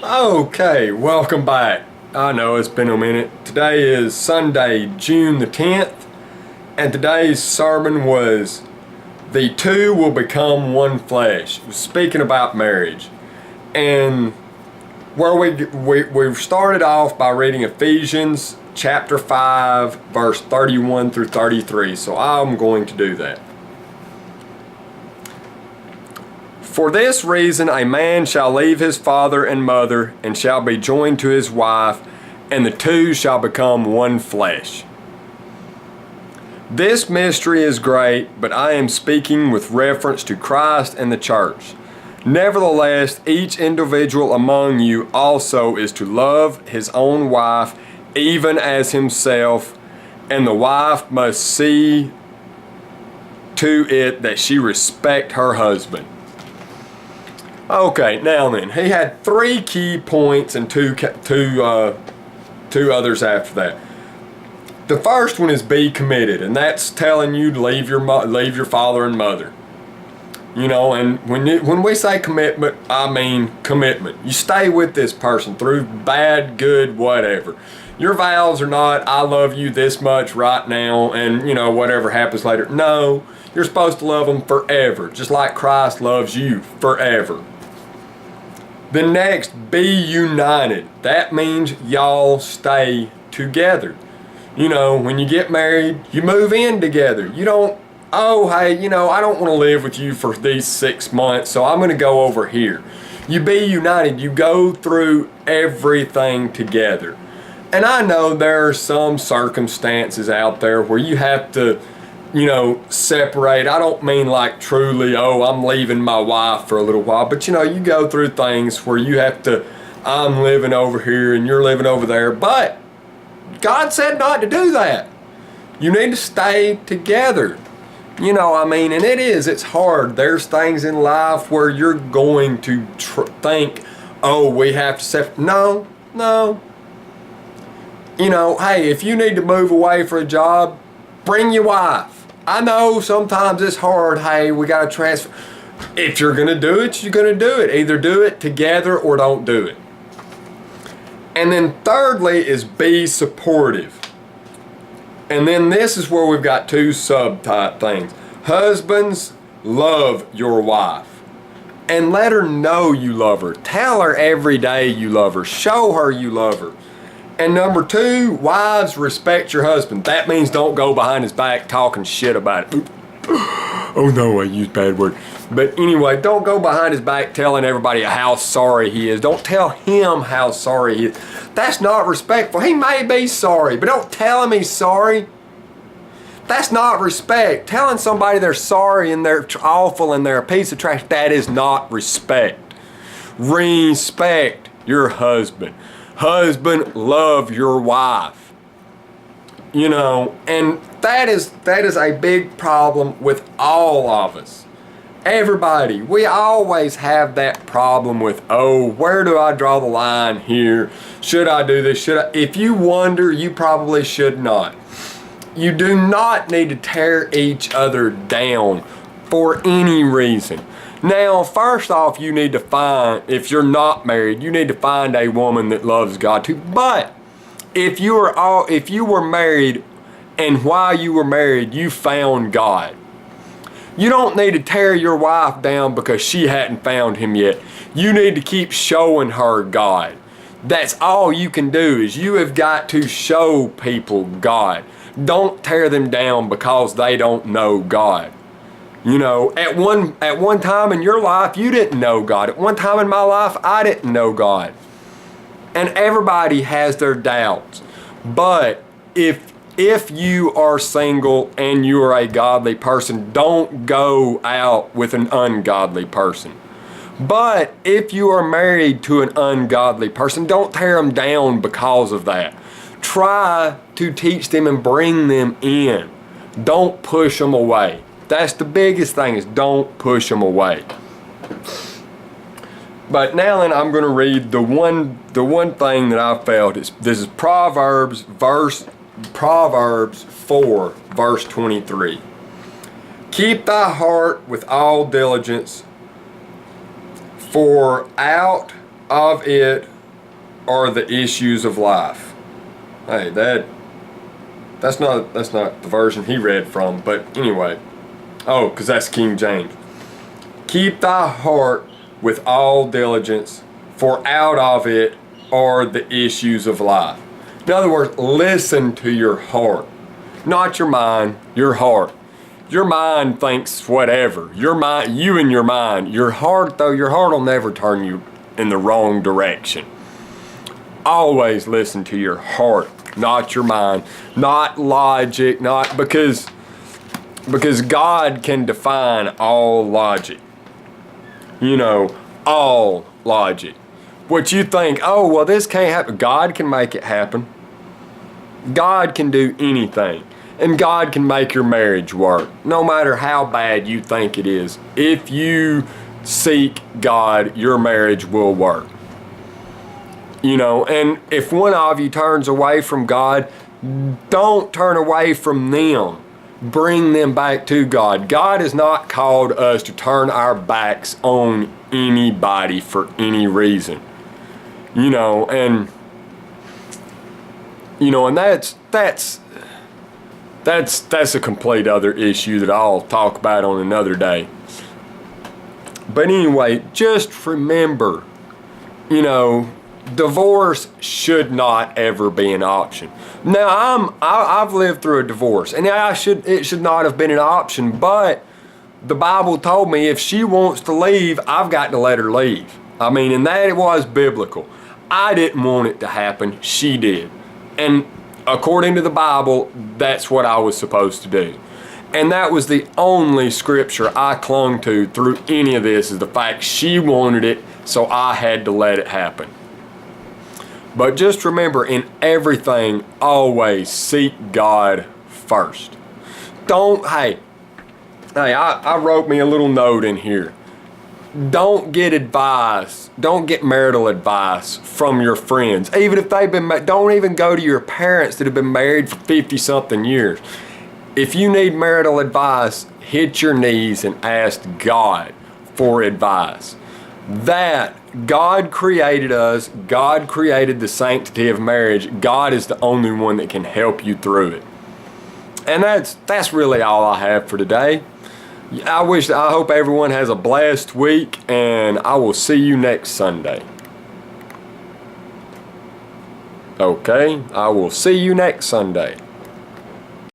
Okay, welcome back. I know it's been a minute. Today is Sunday, June the 10th, and today's sermon was "The two will become one flesh." Speaking about marriage. And where we started off by reading Ephesians chapter 5, verse 31 through 33. So I'm going to do that. For this reason a man shall leave his father and mother, and shall be joined to his wife, and the two shall become one flesh. This mystery is great, but I am speaking with reference to Christ and the church. Nevertheless, each individual among you also is to love his own wife, even as himself, and the wife must see to it that she respect her husband. Okay, now then, he had three key points and two others after that. The first one is be committed, and that's telling you to leave your father and mother. You know, and when we say commitment, I mean commitment. You stay with this person through bad, good, whatever. Your vows are not, I love you this much right now, and you know, whatever happens later. No, you're supposed to love them forever, just like Christ loves you forever. The next, be united. That means y'all stay together. You know, when you get married, you move in together. You don't, oh, hey, you know, I don't want to live with you for these 6 months, so I'm going to go over here. You be united. You go through everything together. And I know there are some circumstances out there where you have to, you know, separate. I don't mean like truly, oh, I'm leaving my wife for a little while, but you know, you go through things where you have to, I'm living over here and you're living over there, but God said not to do that. You need to stay together. You know, I mean, and it's hard. There's things in life where you're going to think, oh, we have to separate. No. You know, hey, if you need to move away for a job, bring your wife. I know sometimes it's hard. Hey, we got to transfer. If you're going to do it, you're going to do it. Either do it together or don't do it. And then thirdly is be supportive. And then this is where we've got two subtype things. Husbands, love your wife. And let her know you love her. Tell her every day you love her. Show her you love her. And number two, wives, respect your husband. That means don't go behind his back talking shit about it. Oh no, I used bad word. But anyway, don't go behind his back telling everybody how sorry he is. Don't tell him how sorry he is. That's not respectful. He may be sorry, but don't tell him he's sorry. That's not respect. Telling somebody they're sorry and they're awful and they're a piece of trash, that is not respect. Respect your husband. Husband, love your wife. You know, and that is a big problem with all of us. Everybody, we always have that problem with, oh, where do I draw the line here? Should I do this? Should I? If you wonder, you probably should not. You do not need to tear each other down for any reason. Now, first off, you need to find, if you're not married, you need to find a woman that loves God too. But if you were married and while you were married, you found God, you don't need to tear your wife down because she hadn't found him yet. You need to keep showing her God. That's all you can do, is you have got to show people God. Don't tear them down because they don't know God. You know, at one time in your life, you didn't know God. At one time in my life, I didn't know God. And everybody has their doubts. But if you are single and you are a godly person, don't go out with an ungodly person. But if you are married to an ungodly person, don't tear them down because of that. Try to teach them and bring them in. Don't push them away. That's the biggest thing, is don't push them away. But now then, I'm going to read the one thing that I felt is, this is Proverbs 4 verse 23. Keep thy heart with all diligence, for out of it are the issues of life. Hey, that's not the version he read from, but anyway. Oh, because that's King James. Keep thy heart with all diligence, for out of it are the issues of life. In other words, listen to your heart. Not your mind, your heart. Your mind thinks whatever. Your mind, you and your mind. Your heart, though, your heart will never turn you in the wrong direction. Always listen to your heart, not your mind, not logic, not because God can define all logic. You know, all logic. What you think, oh, well, this can't happen. God can make it happen. God can do anything. And God can make your marriage work, no matter how bad you think it is. If you seek God, your marriage will work. You know, and if one of you turns away from God, don't turn away from them. Bring them back to God. God has not called us to turn our backs on anybody for any reason. You know, and that's a complete other issue that I'll talk about on another day. But anyway, just remember, you know, divorce should not ever be an option. Now, I've lived through a divorce, and it should not have been an option, but the Bible told me if she wants to leave, I've got to let her leave. I mean, and that it was biblical. I didn't want it to happen, she did. And according to the Bible, that's what I was supposed to do. And that was the only scripture I clung to through any of this, is the fact she wanted it, so I had to let it happen. But just remember, in everything, always seek God first. I wrote me a little note in here. Don't get advice, don't get marital advice from your friends. Even if they've been, don't even go to your parents that have been married for 50-something years. If you need marital advice, hit your knees and ask God for advice. That God created us, God created the sanctity of marriage. God is the only one that can help you through it. And that's really all I have for today. I hope everyone has a blessed week, and I will see you next Sunday. Okay, I will see you next Sunday.